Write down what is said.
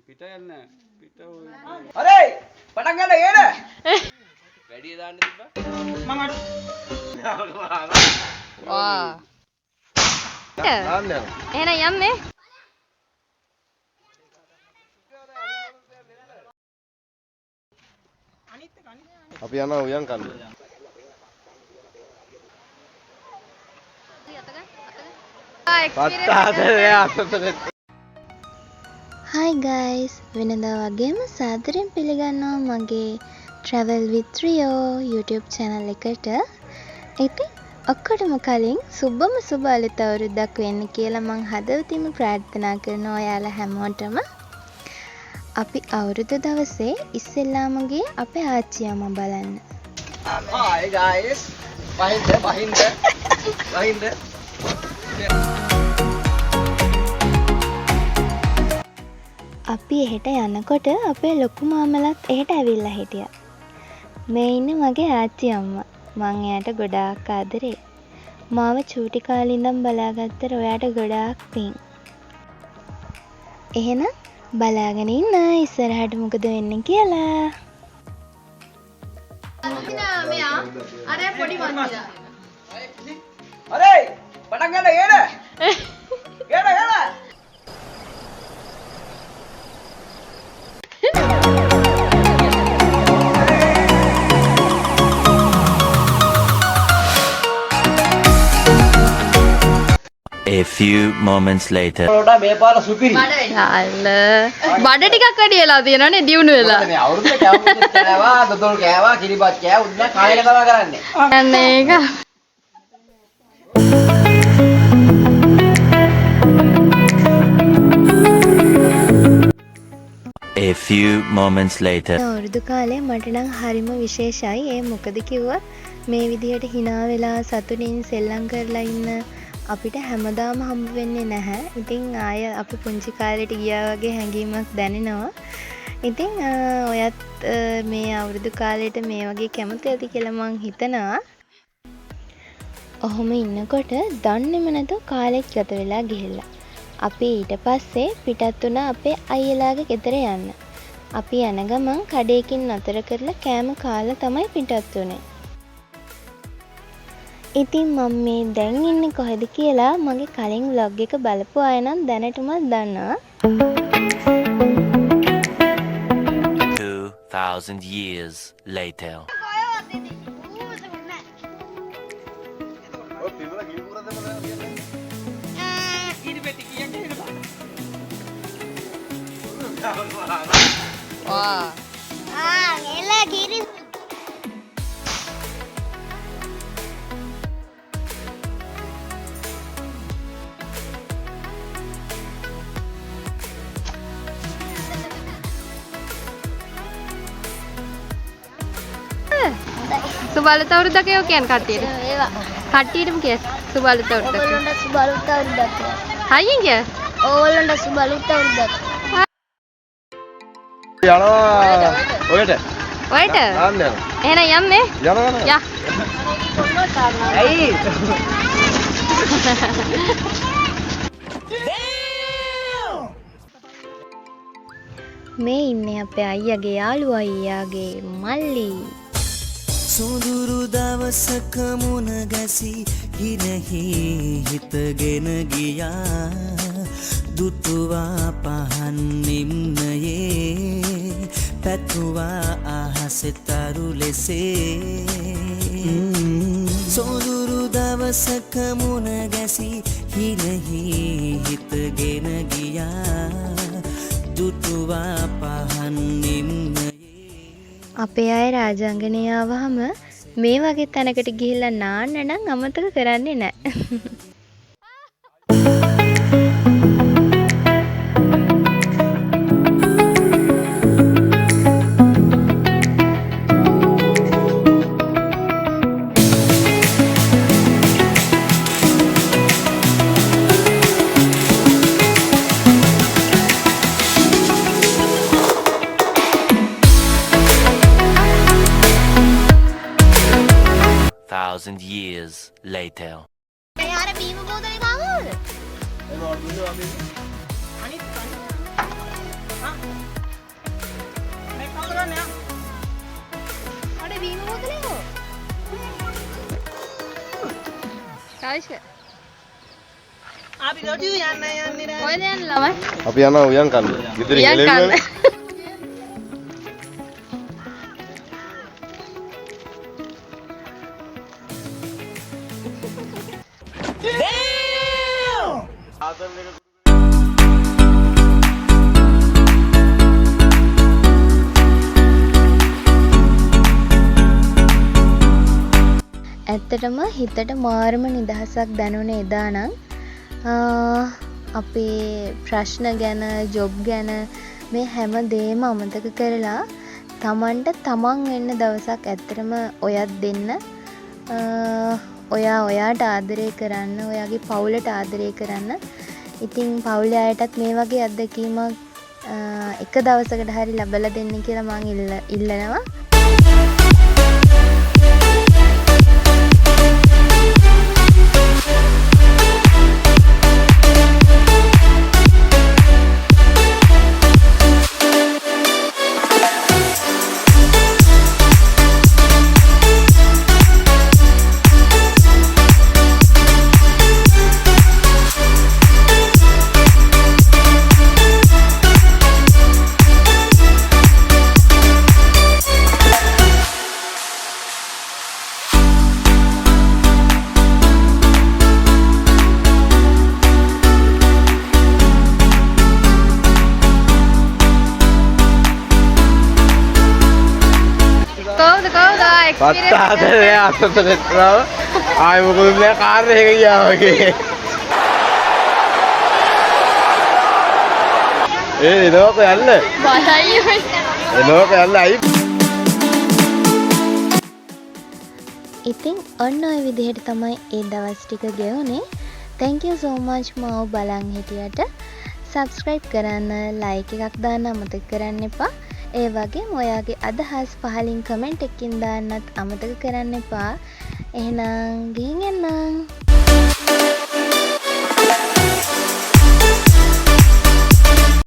පිට යන්න. පිට අරේ පටන් ගන්න ඒන. වැඩි දාන්න තිබ්බා. මම අර. වා. දාන්න. එහෙනම් යන්නේ. අපි යනවා උයන් කන්න. Hi guys, වෙනදා වගේම සාදරයෙන් පිළිගන්නවා මගේ Travel with Rio YouTube channel එකට. ඉතින් ඔක්කොටම කලින් සුබම සුබ අලුත් අවුරුද්දක් වෙන්න කියලා මං හදවතින්ම ප්‍රාර්ථනා කරනවා ඔයාලා හැමෝටම. අපි අවුරුදු දවසේ ඉස්සෙල්ලාම ගියේ අපේ ආච්චි අම්මා බලන්න. Hi guys. Bahinda. අපි එහෙට යනකොට අපේ ලොකු මාමලත් එහෙට ඇවිල්ලා හිටියා. මේ ඉන්නේ මගේ ආච්චි අම්මා. මං එයාට ගොඩාක් ආදරේ. මාව චූටි කාලේ ඉඳන් බලාගත්තට ඔයාට ගොඩාක් පිං. එහෙනම් බලාගෙන ඉන්න ඉස්සරහට මොකද වෙන්නේ කියලා. මෙයා අර පොඩි මන්දිලා. අරේ පටන් ගන්න ඒන. ඒන. A few moments later. ඔයාලට මේ පාර සුපිරි. යාල්ල. බඩ ටිකක් වැඩි වෙලා තියෙනවනේ දියුණු වෙලා. මේ අවුරුද්ද කෑවුත් කෑවා, දොතොල් කෑවා, කිරිබත් කෑවා, උන්නා කායක තමයි කරන්නේ. අන්න ඒක. A few moments later. අවුරුදු කාලේ මට නම් හරිම විශේෂයි. ඒ මොකද කිව්වා මේ විදිහට hina වෙලා සතුටින් සෙල්ලම් කරලා ඉන්න අපිට හැමදාම හම්බ වෙන්නේ නැහැ. ඉතින් ආය අපි පුංචි කාලේට ගියා වගේ හැඟීමක් දැනෙනවා. ඉතින් ඔයත් මේ අවුරුදු කාලේට මේ වගේ කැමති ඇති කියලා මං හිතනවා. ඔහොම ඉන්නකොට දන්නේම නැතුව කාලෙත් ගත වෙලා ගිහිල්ලා. අපි ඊට පස්සේ පිටත් වුණා අපේ අයියලාගේ ගෙදර යන්න. අපි යන ගමන් කඩේකින් නතර කරලා කෑම කාලා තමයි පිටත් වුනේ. ඉතින් මම මේ දැන් ඉන්නේ කොහෙද කියලා මගේ කලින් vlog එක බලපු අය නම් දැනටමත් දන්නවා. 2000 years later. වා. එලා කිරි සුබ අලුත් අවුරුද්දක් ඒවා කියන්නේ කට්ටියට. ඒවා. කට්ටියටම කිය සුබ අලුත් අවුරුද්දක්. ඕගොල්ලන්ට සුබ අලුත් අවුරුද්දක්. හයියෙන් කිය. ඕගොල්ලන්ට සුබ අලුත් අවුරුද්දක්. යනවා ඔයට. ඔයට. දාන්න යනවා. එහෙනම් යන්නේ. යනවා. යා. ඇයි? මේ ඉන්නේ අපේ අයියාගේ යාළුවා අයියාගේ මල්ලි. සොඳුරු දවසක මුණ ගැසි හිරෙහි හිතගෙන ගියා දුටුවා පහන් නිම්නයේ පැතුවා අහසෙතරු ලෙසේ සොඳුරු දවසක මුණ ගැසි හිරෙහි හිතගෙන ගියා දුටුවා පහන් නිම්නයේ. අපේ අය රාජාංගනය ආවහම මේ වගේ තැනකට ගිහිල්ලා නාන්න නම් අමතක කරන්නේ නැහැ. Thousand years later. යාර බීම බෝතලේ කාවද? ආයිෂ. කොහෙද යන්නේ ළමයි? අපි යනවා උයන් කන්න. ගෙදරින් උයන් එළවෙන්නේ. කන්න. ඇත්තටම හිතට මාරම නිදහසක් දැනුනේ එදා නම් අපේ ප්‍රශ්න ගැන ජොබ් ගැන මේ හැම දෙයක්ම අමතක කරලා තමන්ට තමන් වෙන්න දවසක් ඇත්තටම ඔයත් දෙන්න ඔයාට ආදරය කරන්න ඔයාගේ පවුලට ආදරය කරන්න ඉතින් පවුලේ අයටත් මේ වගේ අත්දැකීමක් එක දවසකට හරි ලැබලා දෙන්න කියලා මම ඉල්ලනවා. පත්තාදේ අතට දෙත්‍රාව ආයි මොකද නෑ කාර් එක ගියා වගේ එනෝක යන්න බයයි. එනෝක යන්න අයි ඉතින් ඔන්න ඔය විදිහට තමයි ඒ දවස් ටික ගෙවුනේ. thank you so much මාව බලන් හිටියට. subscribe කරන්න, like එකක් දාන්න අමතක කරන්න එපා. ඒ වගේම ඔයාගේ අදහස් පහලින් කමෙන්ට් එකකින් දාන්නත් අමතක කරන්න එපා. එහෙනම් ගිහින් එන්නම්.